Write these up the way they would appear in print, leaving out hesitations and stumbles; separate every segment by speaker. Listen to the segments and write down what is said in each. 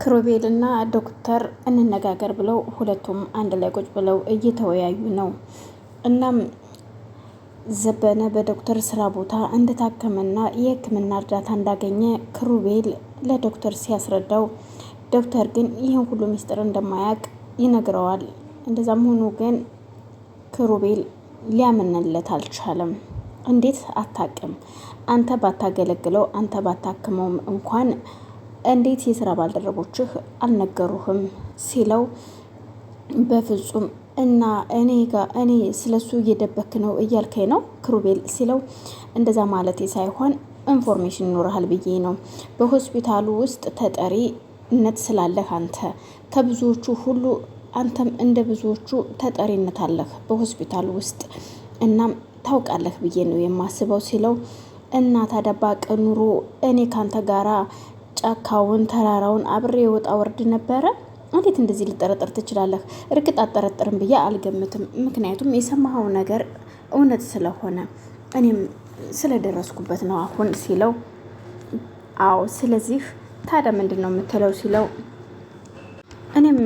Speaker 1: ክሩቤልና ዶክተር እንነጋገር ብለው ሁለቱም አንድ ላይ ቁጭ ብለው እየተወያዩ ነው። እናም ዘበነ በዶክተር ስራ ቦታ እንደታከመና የሕክምና እርዳታ እንዳገኘ ክሩቤል ለዶክተር ሲያስረዳው፣ ዶክተር ግን ይህን ሁሉ ምስጢር እንደማያውቅ ይነግረዋል። እንደዛም ሆኖ ግን ክሩቤል ሊያምንለት አልቻለም። እንዴት አታቅም? አንተ ባታገለግለው አንተ ባታክመውም እንኳን እንዴት የስራ ባልደረቦችህ አልነገሩህም ሲለው፣ በፍጹም እና እኔ ስለሱ እየደበክ ነው እያልከኝ ነው ክሩቤል ሲለው፣ እንደዛ ማለቴ ሳይሆን ኢንፎርሜሽን ይኖርሃል ብዬ ነው። በሆስፒታሉ ውስጥ ተጠሪነት ስላለህ አንተ ከብዙዎቹ ሁሉ አንተም እንደ ብዙዎቹ ተጠሪነት አለህ በሆስፒታሉ ውስጥ እናም ታውቃለህ ብዬ ነው የማስበው ሲለው፣ እና ታዲያ ባቅ ኑሮ እኔ ካንተ ጋራ ጫካውን ተራራውን አብሬ ወጣ ወርድ ነበረ። እንዴት እንደዚህ ልጠረጠር ትችላለህ? እርግጥ አጠረጥርም ብዬ አልገምትም። ምክንያቱም የሰማኸው ነገር እውነት ስለሆነ እኔም ስለደረስኩበት ነው አሁን ሲለው፣ አዎ ስለዚህ ታዲያ ምንድን ነው የምትለው ሲለው፣ እኔም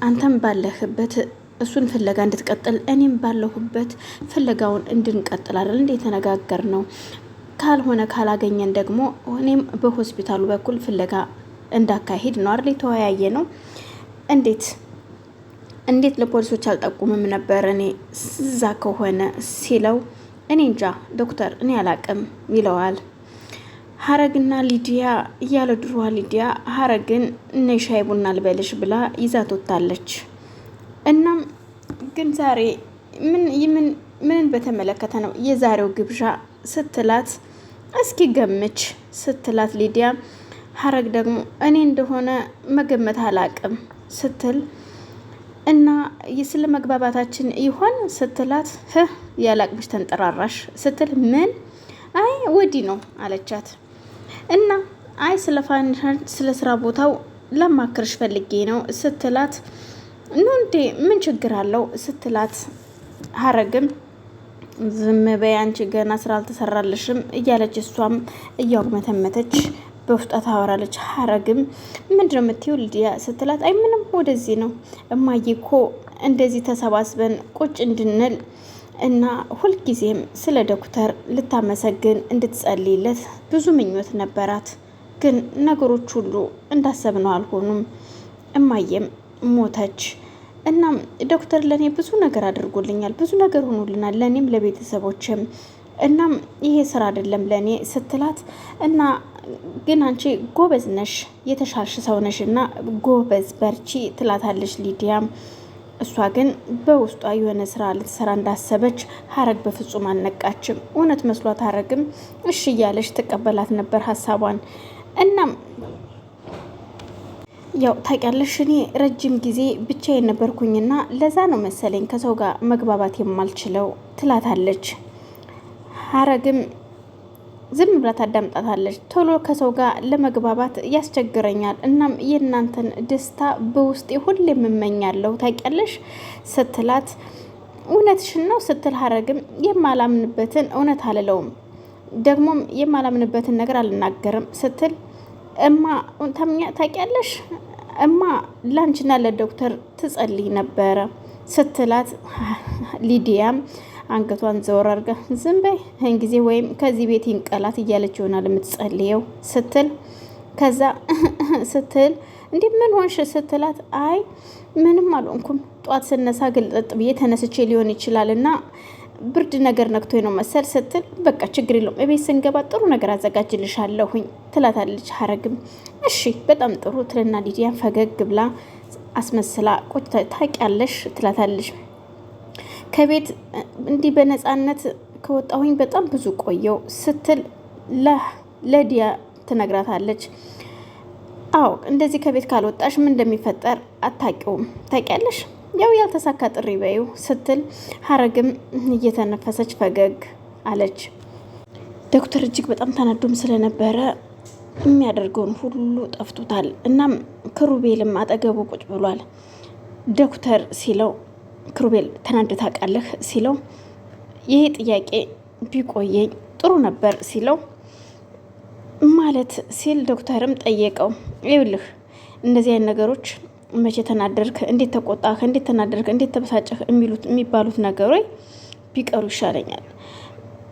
Speaker 1: አንተም ባለህበት እሱን ፍለጋ እንድትቀጥል እኔም ባለሁበት ፍለጋውን እንድንቀጥል አይደል እንዴ ተነጋገር ነው። ካልሆነ ካላገኘን ደግሞ እኔም በሆስፒታሉ በኩል ፍለጋ እንዳካሄድ ነው አይደል የተወያየ ነው። እንዴት ለፖሊሶች አልጠቁምም ነበር እኔ እዛ ከሆነ ሲለው፣ እኔ እንጃ ዶክተር እኔ አላቅም ይለዋል። ሀረግና ሊዲያ እያለ ድሮዋ ሊዲያ ሀረግን እነ ሻይ ቡና ልበልሽ ብላ ይዛት ወጥታለች። እናም ግን ዛሬ ምን በተመለከተ ነው የዛሬው ግብዣ ስትላት፣ እስኪ ገምች ስትላት ሊዲያ፣ ሀረግ ደግሞ እኔ እንደሆነ መገመት አላቅም ስትል፣ እና ስለ መግባባታችን ይሆን ስትላት፣ ያላቅምሽ ተንጠራራሽ ስትል፣ ምን አይ ወዲህ ነው አለቻት። እና አይ ስለ ስራ ቦታው ለማክርሽ ፈልጌ ነው ስትላት፣ ኑ እንዴ ምን ችግር አለው ስትላት፣ ሀረግም ዝም በይ አንቺ ገና ስራ አልተሰራልሽም እያለች እሷም እያጉመተመተች በውስጧ ታወራለች። ሀረግም ምንድነው የምትይው ሊዲያ ስትላት፣ አይ ምንም ወደዚህ ነው እማዬ እኮ እንደዚህ ተሰባስበን ቁጭ እንድንል እና ሁልጊዜም ስለ ዶክተር ልታመሰግን እንድትጸልይለት ብዙ ምኞት ነበራት። ግን ነገሮች ሁሉ እንዳሰብነው አልሆኑም። እማዬም ሞተች። እናም ዶክተር ለእኔ ብዙ ነገር አድርጎልኛል፣ ብዙ ነገር ሆኖልናል ለእኔም ለቤተሰቦችም። እናም ይሄ ስራ አይደለም ለእኔ ስትላት፣ እና ግን አንቺ ጎበዝ ነሽ የተሻልሽ ሰው ነሽ እና ጎበዝ በርቺ ትላታለች ሊዲያም። እሷ ግን በውስጧ የሆነ ስራ ልትሰራ እንዳሰበች ሀረግ በፍጹም አልነቃችም። እውነት መስሏት ሀረግም እሺ እያለች ትቀበላት ነበር ሀሳቧን። እናም ያው ታውቂያለሽ እኔ ረጅም ጊዜ ብቻዬን ነበርኩኝና ለዛ ነው መሰለኝ ከሰው ጋር መግባባት የማልችለው ትላታለች። ሀረግም ዝም ብላ ታዳምጣታለች። ቶሎ ከሰው ጋር ለመግባባት ያስቸግረኛል። እናም የእናንተን ደስታ በውስጤ ሁሌም እመኛለሁ ታውቂያለሽ ስትላት፣ እውነትሽን ነው ስትል ሀረግም የማላምንበትን እውነት አልለውም ደግሞም የማላምንበትን ነገር አልናገርም ስትል፣ እማ ታውቂያለሽ እማ ላንቺና ለዶክተር ትጸልይ ነበረ ስትላት፣ ሊዲያም አንገቷን ዘወር አድርጋ ዝም በይ ይህን ጊዜ ወይም ከዚህ ቤት ይንቀላት እያለች ይሆናል የምትጸልየው ስትል፣ ከዛ ስትል እንዲህ ምን ሆንሽ ስትላት፣ አይ ምንም አልሆንኩም ጧት ስነሳ ግልጥጥ ብዬ ተነስቼ ሊሆን ይችላል እና ብርድ ነገር ነክቶኝ ነው መሰል ስትል፣ በቃ ችግር የለውም እቤት ስንገባ ጥሩ ነገር አዘጋጅልሻለሁኝ ትላታለች። ሀረግም እሺ በጣም ጥሩ ትልና ሊዲያ ፈገግ ብላ አስመስላ ቁጭ ታውቂያለሽ ትላታለች። ከቤት እንዲህ በነፃነት ከወጣሁኝ በጣም ብዙ ቆየው ስትል ለዲያ ትነግራታለች። አዎ እንደዚህ ከቤት ካልወጣሽ ምን እንደሚፈጠር አታውቂውም ታውቂያለሽ፣ ያው ያልተሳካ ጥሪ በዩ ስትል፣ ሀረግም እየተነፈሰች ፈገግ አለች። ዶክተር እጅግ በጣም ተናዶም ስለነበረ የሚያደርገውን ሁሉ ጠፍቶታል። እናም ክሩቤልም አጠገቡ ቁጭ ብሏል። ዶክተር ሲለው፣ ክሩቤል ተናደህ ታውቃለህ ሲለው፣ ይሄ ጥያቄ ቢቆየኝ ጥሩ ነበር ሲለው፣ ማለት ሲል ዶክተርም ጠየቀው። ይኸውልህ እንደዚህ አይነት ነገሮች መቼ ተናደርክ፣ እንዴት ተቆጣህ፣ እንዴት ተናደርክ፣ እንዴት ተበሳጨህ የሚባሉት ነገሮች ቢቀሩ ይሻለኛል።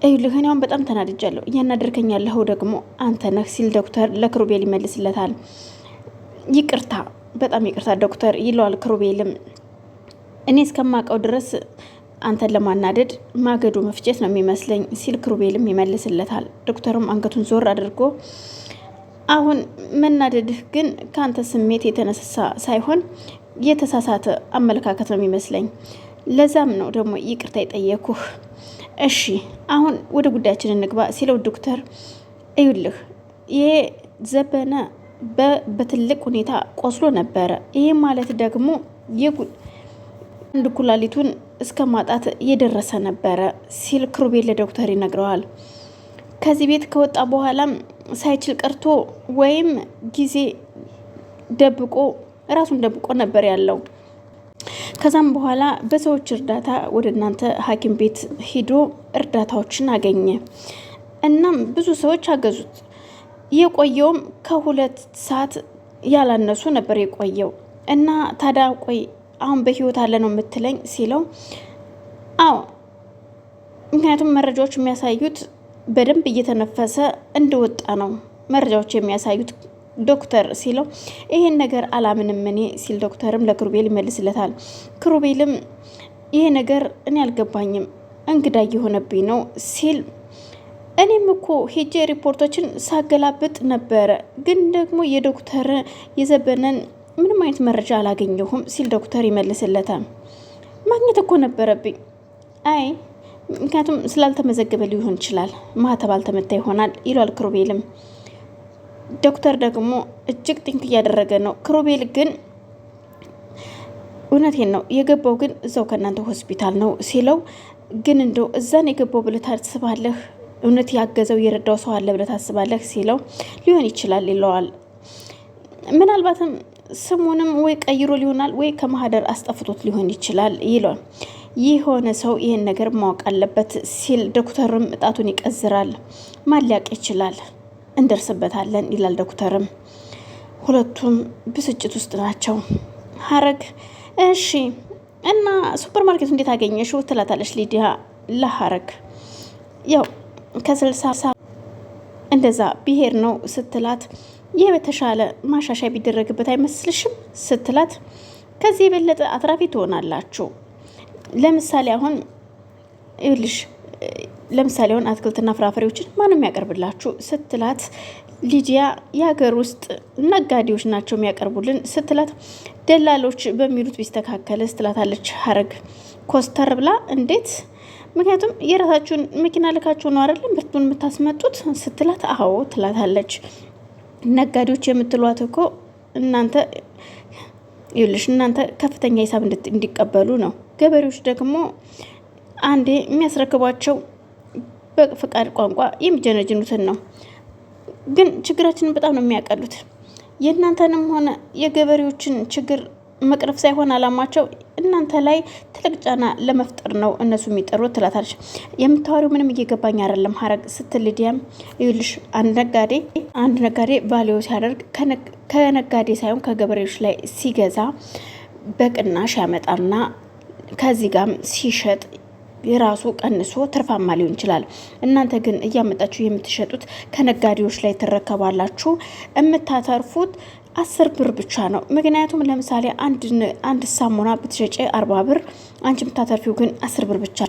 Speaker 1: ይኸውልህ እኔ አሁን በጣም ተናድጃለሁ፣ እያናደርከኝ ያለኸው ደግሞ አንተ ነህ ሲል ዶክተር ለክሩቤል ይመልስለታል። ይቅርታ፣ በጣም ይቅርታ ዶክተር ይለዋል። ክሩቤልም እኔ እስከማውቀው ድረስ አንተን ለማናደድ ማገዶ መፍጨት ነው የሚመስለኝ ሲል ክሩቤልም ይመልስለታል። ዶክተርም አንገቱን ዞር አድርጎ አሁን መናደድህ ግን ከአንተ ስሜት የተነሳሳ ሳይሆን የተሳሳተ አመለካከት ነው የሚመስለኝ። ለዛም ነው ደግሞ ይቅርታ የጠየኩህ። እሺ አሁን ወደ ጉዳያችን እንግባ ሲለው ዶክተር እዩልህ ይሄ ዘበነ በትልቅ ሁኔታ ቆስሎ ነበረ። ይሄ ማለት ደግሞ አንድ ኩላሊቱን እስከ ማጣት የደረሰ ነበረ ሲል ክሩቤል ለዶክተር ይነግረዋል። ከዚህ ቤት ከወጣ በኋላም ሳይችል ቀርቶ ወይም ጊዜ ደብቆ ራሱን ደብቆ ነበር ያለው። ከዛም በኋላ በሰዎች እርዳታ ወደ እናንተ ሐኪም ቤት ሂዶ እርዳታዎችን አገኘ። እናም ብዙ ሰዎች አገዙት። የቆየውም ከ2 ሰዓት ያላነሱ ነበር የቆየው። እና ታዲያ ቆይ አሁን በህይወት አለ ነው የምትለኝ ሲለው አዎ፣ ምክንያቱም መረጃዎች የሚያሳዩት በደንብ እየተነፈሰ እንደወጣ ነው መረጃዎች የሚያሳዩት ዶክተር ሲለው ይሄን ነገር አላምንም እኔ ሲል ዶክተርም ለክሩቤል ይመልስለታል። ክሩቤልም ይሄ ነገር እኔ አልገባኝም እንግዳ እየሆነብኝ ነው ሲል እኔም እኮ ሄጄ ሪፖርቶችን ሳገላብጥ ነበረ፣ ግን ደግሞ የዶክተር የዘበነን ምንም አይነት መረጃ አላገኘሁም ሲል ዶክተር ይመልስለታል። ማግኘት እኮ ነበረብኝ። አይ ምክንያቱም ስላልተመዘገበ ሊሆን ይችላል፣ ማህተብ አልተመታ ይሆናል ይሏል ክሩቤልም። ዶክተር ደግሞ እጅግ ጥንቅ እያደረገ ነው። ክሩቤል ግን እውነቴን ነው የገባው፣ ግን እዛው ከእናንተ ሆስፒታል ነው ሲለው ግን እንደው እዛን የገባው ብለህ ታስባለህ? እውነት ያገዘው የረዳው ሰው አለ ብለህ ታስባለህ ሲለው ሊሆን ይችላል ይለዋል። ምናልባትም ስሙንም ወይ ቀይሮ ሊሆናል ወይ ከማህደር አስጠፍቶት ሊሆን ይችላል ይሏል። የሆነ ሰው ይሄን ነገር ማወቅ አለበት ሲል ዶክተርም እጣቱን ይቀዝራል። ማን ሊያውቅ ይችላል? እንደርስበታለን ይላል ዶክተርም። ሁለቱም ብስጭት ውስጥ ናቸው። ሀረግ እሺ እና ሱፐርማርኬቱ እንዴት አገኘሽው ትላታለች ሊዲያ ለሀረግ። ያው ከ60 እንደዛ ብሄር ነው ስትላት ይህ በተሻለ ማሻሻያ ቢደረግበት አይመስልሽም ስትላት ከዚህ የበለጠ አትራፊ ትሆናላችሁ። ለምሳሌ አሁን ይኸውልሽ ለምሳሌ አሁን አትክልትና ፍራፍሬዎችን ማንም ያቀርብላችሁ ስትላት ሊዲያ የሀገር ውስጥ ነጋዴዎች ናቸው የሚያቀርቡልን ስትላት ደላሎች በሚሉት ቢስተካከል ስትላታለች ሀረግ ኮስተር ብላ እንዴት ምክንያቱም የራሳችሁን መኪና ልካችሁ ነው አይደለም ምርቱን የምታስመጡት ስትላት አዎ ትላታለች። ነጋዴዎች የምትሏት እኮ እናንተ ይኸውልሽ እናንተ ከፍተኛ ሂሳብ እንዲቀበሉ ነው። ገበሬዎች ደግሞ አንዴ የሚያስረክቧቸው በፍቃድ ቋንቋ የሚጀነጅኑትን ነው። ግን ችግራችንን በጣም ነው የሚያቀሉት። የእናንተንም ሆነ የገበሬዎችን ችግር መቅረፍ ሳይሆን አላማቸው እናንተ ላይ ትልቅ ጫና ለመፍጠር ነው እነሱ የሚጠሩት ትላታለች። የምታወሪው ምንም እየገባኝ አይደለም ሀረግ ስትል ሊዲያም ይኸውልሽ አንድ ነጋዴ ቫልዩ ሲያደርግ ከነጋዴ ሳይሆን ከገበሬዎች ላይ ሲገዛ በቅናሽ ያመጣና ከዚህ ጋር ሲሸጥ የራሱ ቀንሶ ትርፋማ ሊሆን ይችላል። እናንተ ግን እያመጣችሁ የምትሸጡት ከነጋዴዎች ላይ ትረከባላችሁ። የምታተርፉት 10 ብር ብቻ ነው። ምክንያቱም ለምሳሌ አንድ ሳሙና ብትሸጪ 40 ብር፣ አንቺ የምታተርፊው ግን 10 ብር ብቻ